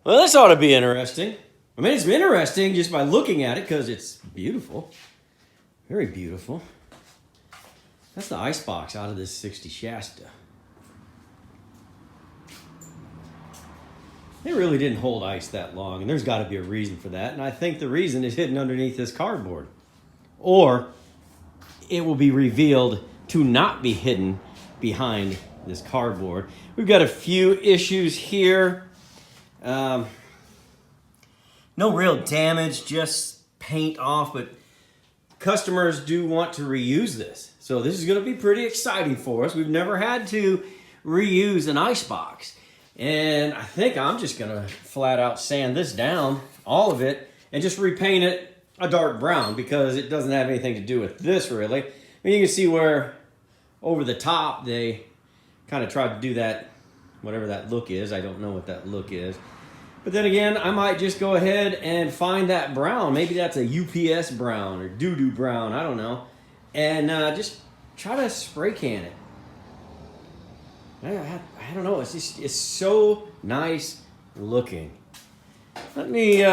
Well, this ought to be interesting. I mean, it's interesting just by looking at it because it's beautiful. Very beautiful. That's the icebox out of this 60 Shasta. They really didn't hold ice that long, and there's got to be a reason for that. And I think the reason is hidden underneath this cardboard. Or it will be revealed to not be hidden behind this cardboard. We've got a few issues here. No real damage, just paint off, but customers do want to reuse this. So this is going to be pretty exciting for us. We've never had to reuse an icebox. And I think I'm just going to flat out sand this down, all of it, and just repaint it a dark brown because it doesn't have anything to do with this really. I mean, you can see where over the top they kind of tried to do that, whatever that look is. I don't know what that look is. But then again, I might just go ahead and find that brown. Maybe that's a UPS brown or doo-doo brown, I don't know. And just try to spray can it. I don't know, it's so nice looking. Let me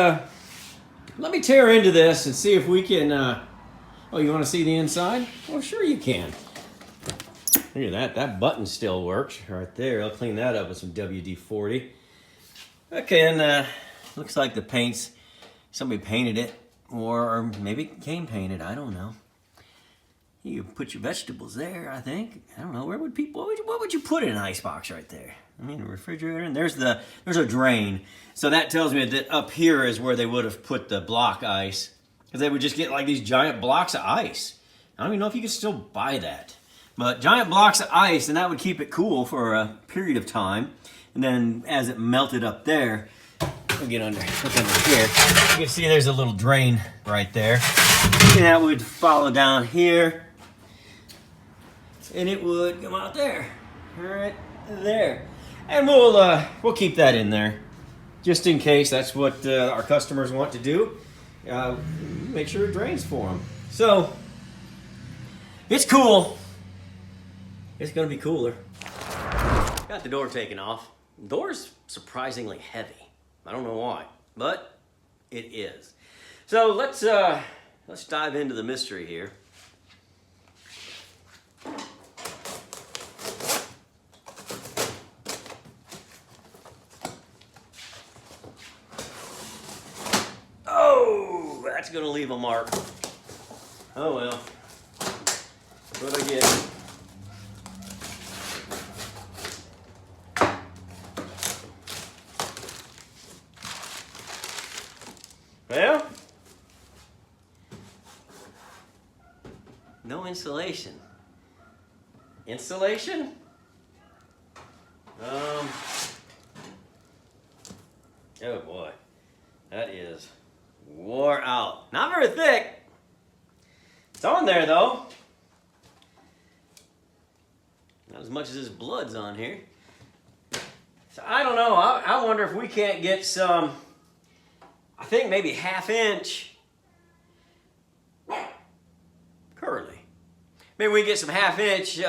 tear into this and see if we can, oh, you want to see the inside? Well, sure you can. Look at that button still works right there. I'll clean that up with some WD-40. Okay, and looks like the paint's, somebody painted it, or maybe it came painted, I don't know. You can put your vegetables there, I think. I don't know, where would people, what would you put in an icebox right there? I mean, a refrigerator, and there's a drain. So that tells me that up here is where they would have put the block ice, because they would just get like these giant blocks of ice. I don't even know if you could still buy that. But giant blocks of ice, and that would keep it cool for a period of time. And then as it melted up there, we'll get under, look under here. You can see there's a little drain right there. And that would follow down here. And it would come out there, right there. And we'll keep that in there, just in case that's what our customers want to do. Make sure it drains for them. So, it's cool. It's gonna be cooler. Got the door taken off. The door's surprisingly heavy. I don't know why, but it is. So let's dive into the mystery here. Oh, that's gonna leave a mark. Oh well. What do I get? Well, no insulation. Insulation? Oh boy, that is wore out. Not very thick. It's on there though. Not as much as this blood's on here. So I don't know. I wonder if we can't get some, I think maybe 1/2 inch curly. Maybe we get some 1/2 inch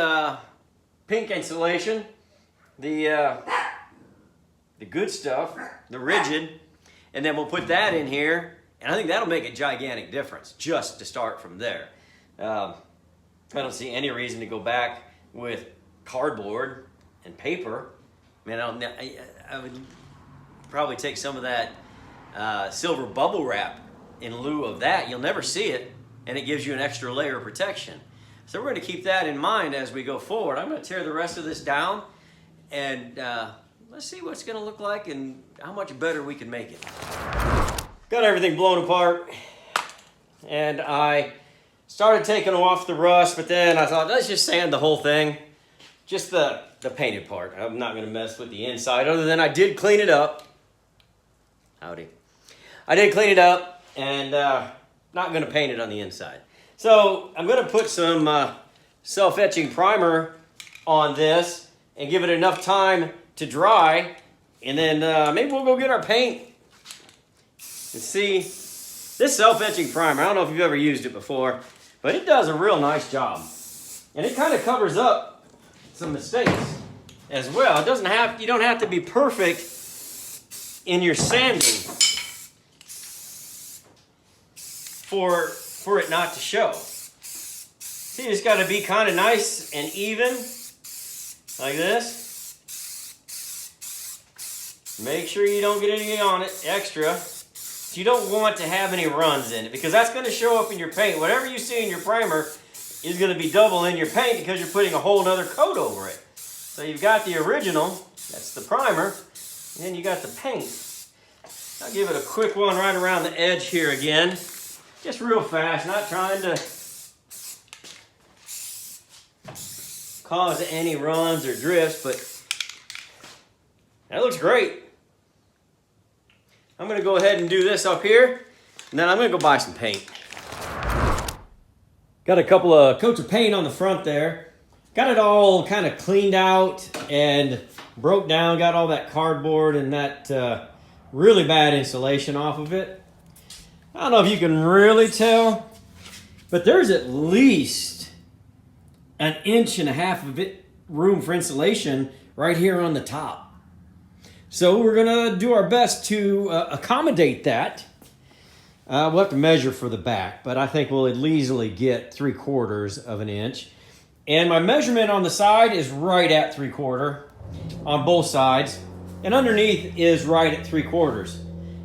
pink insulation. The good stuff, the rigid, and then we'll put that in here, and I think that'll make a gigantic difference just to start from there. I don't see any reason to go back with cardboard and paper. I mean, I would probably take some of that silver bubble wrap in lieu of that. You'll never see it, and it gives you an extra layer of protection. So we're going to keep that in mind as we go forward. I'm going to tear the rest of this down, and let's see what it's going to look like and how much better we can make it. Got everything blown apart, and I started taking off the rust, but then I thought, let's just sand the whole thing. Just the painted part. I'm not going to mess with the inside, other than I did clean it up. Howdy. I did clean it up, and not going to paint it on the inside. So I'm going to put some self-etching primer on this and give it enough time to dry, and then maybe we'll go get our paint and see. This self-etching primer, I don't know if you've ever used it before, but it does a real nice job. And it kind of covers up some mistakes as well. It doesn't have, you don't have to be perfect in your sanding for it not to show. See, it's got to be kind of nice and even, like this. Make sure you don't get any on it extra. You don't want to have any runs in it because that's going to show up in your paint. Whatever you see in your primer is going to be double in your paint because you're putting a whole other coat over it. So you've got the original, that's the primer, and then you got the paint. I'll give it a quick one right around the edge here again. Just real fast, not trying to cause any runs or drifts, but that looks great. I'm going to go ahead and do this up here, and then I'm going to go buy some paint. Got a couple of coats of paint on the front there. Got it all kind of cleaned out and broke down. Got all that cardboard and that really bad insulation off of it. I don't know if you can really tell, but there's at least 1.5 inches of it room for insulation right here on the top. So we're gonna do our best to accommodate that. We'll have to measure for the back, but I think we'll easily get 3/4 of an inch. And my measurement on the side is right at 3/4 on both sides. And underneath is right at 3/4.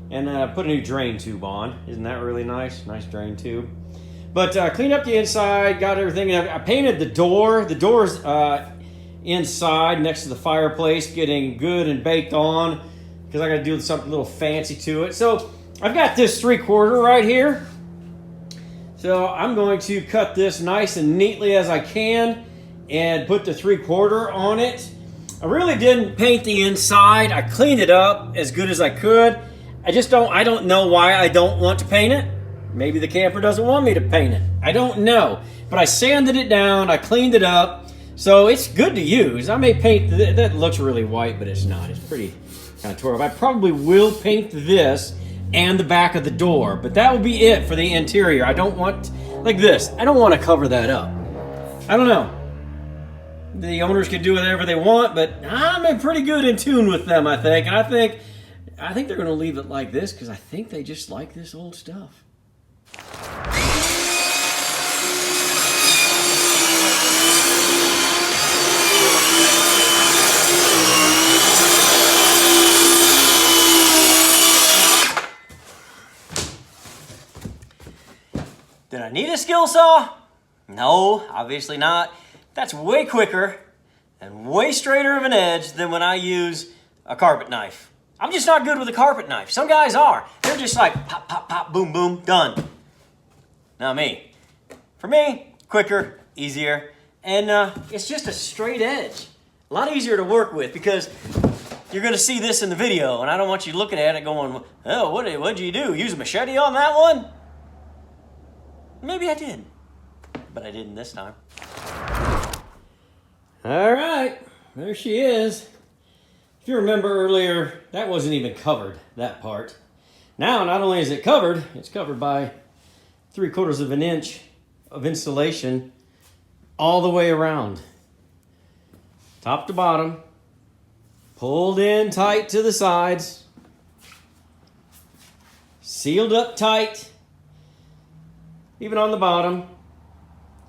And put a new drain tube on. Isn't that really nice? Nice drain tube. But cleaned up the inside, got everything. I painted the door. The door's inside next to the fireplace, getting good and baked on because I got to do something a little fancy to it. So I've got this 3/4 right here. So I'm going to cut this nice and neatly as I can and put the 3/4 on it. I really didn't paint the inside. I cleaned it up as good as I could. I don't know why I don't want to paint it. Maybe the camper doesn't want me to paint it. I don't know. But I sanded it down, I cleaned it up, so it's good to use. I may paint, that looks really white, but it's not. It's pretty kind of tore up. I probably will paint this and the back of the door, but that will be it for the interior. I don't want, like this, I don't want to cover that up. I don't know. The owners can do whatever they want, but I'm pretty good in tune with them, I think. And I think they're going to leave it like this because I think they just like this old stuff. Did I need a skill saw? No, obviously not. That's way quicker and way straighter of an edge than when I use a carpet knife. I'm just not good with a carpet knife. Some guys are. They're just like pop, pop, pop, boom, boom, done. Not me. For me, quicker, easier, and it's just a straight edge. A lot easier to work with because you're going to see this in the video, and I don't want you looking at it going, oh, what'd you do? Use a machete on that one? Maybe I did, but I didn't this time. All right, there she is. If you remember earlier, that wasn't even covered, that part. Now, not only is it covered, it's covered by 3/4 of an inch of insulation all the way around. Top to bottom, pulled in tight to the sides, sealed up tight, even on the bottom.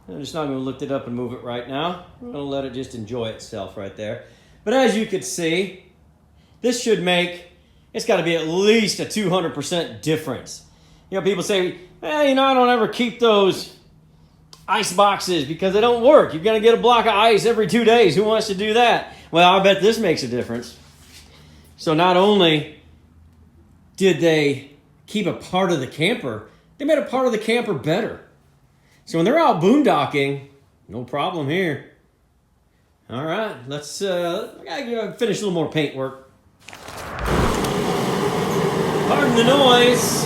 I'm just not going to lift it up and move it right now. I'm going to let it just enjoy itself right there. But as you can see, this should make, it's got to be at least a 200% difference. You know, people say, I don't ever keep those ice boxes because they don't work. You're going to get a block of ice every 2 days. Who wants to do that? Well, I bet this makes a difference. So not only did they keep a part of the camper, they made a part of the camper better. So when they're out boondocking, no problem here. All right, let's I gotta finish a little more paint work. Pardon the noise.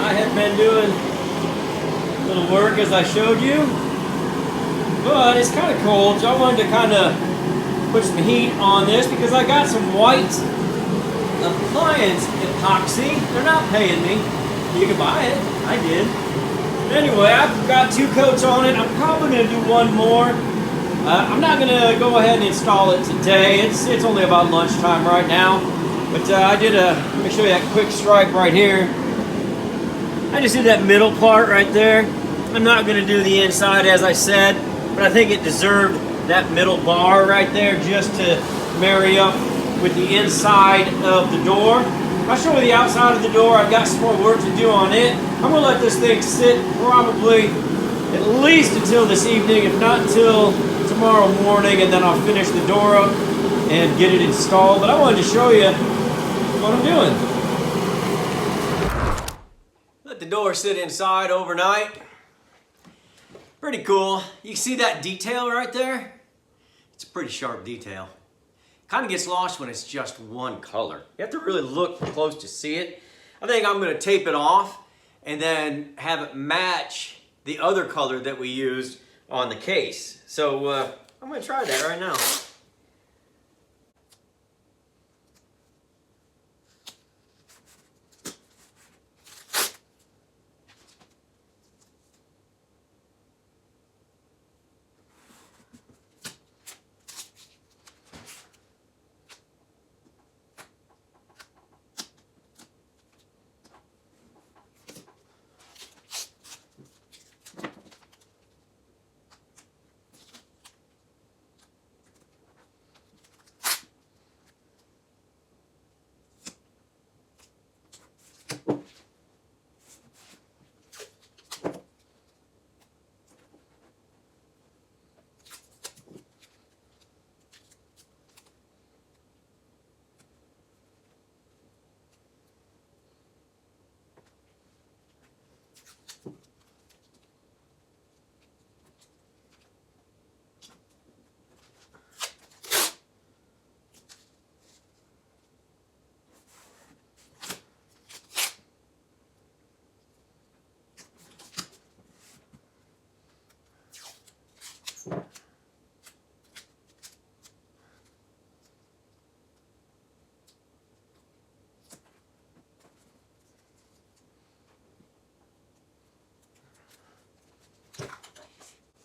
I have been doing a little work as I showed you, but it's kind of cold, so I wanted to kind of put some heat on this because I got some white appliance epoxy. They're not paying me. You can buy it. I did. Anyway, I've got 2 coats on it. I'm probably going to do one more. I'm not going to go ahead and install it today. It's only about lunchtime right now. But let me show you that quick stripe right here. I just did that middle part right there. I'm not gonna do the inside as I said, but I think it deserved that middle bar right there just to marry up with the inside of the door. I'll show you the outside of the door. I've got some more work to do on it. I'm gonna let this thing sit probably at least until this evening, if not until tomorrow morning, and then I'll finish the door up and get it installed. But I wanted to show you what I'm doing. Let the door sit inside overnight. Pretty cool. You can see that detail right there? It's a pretty sharp detail. Kind of gets lost when it's just one color. You have to really look close to see it. I think I'm going to tape it off and then have it match the other color that we used on the case. So I'm going to try that right now.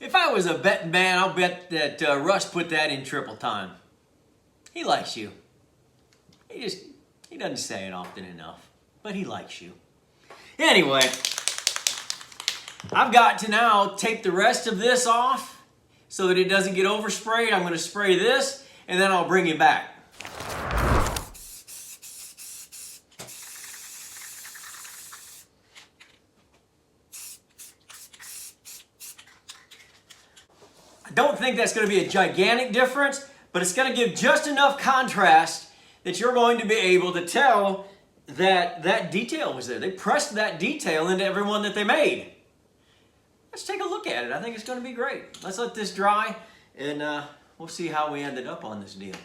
If I was a betting man, I'll bet that Russ put that in triple time. He likes you. He doesn't say it often enough, but he likes you. Anyway, I've got to now take the rest of this off so that it doesn't get oversprayed. I'm going to spray this, and then I'll bring you back. I don't think that's going to be a gigantic difference, but it's going to give just enough contrast that you're going to be able to tell that that detail was there. They pressed that detail into every one that they made. Let's take a look at it. I think it's going to be great. Let's let this dry, and we'll see how we ended up on this deal.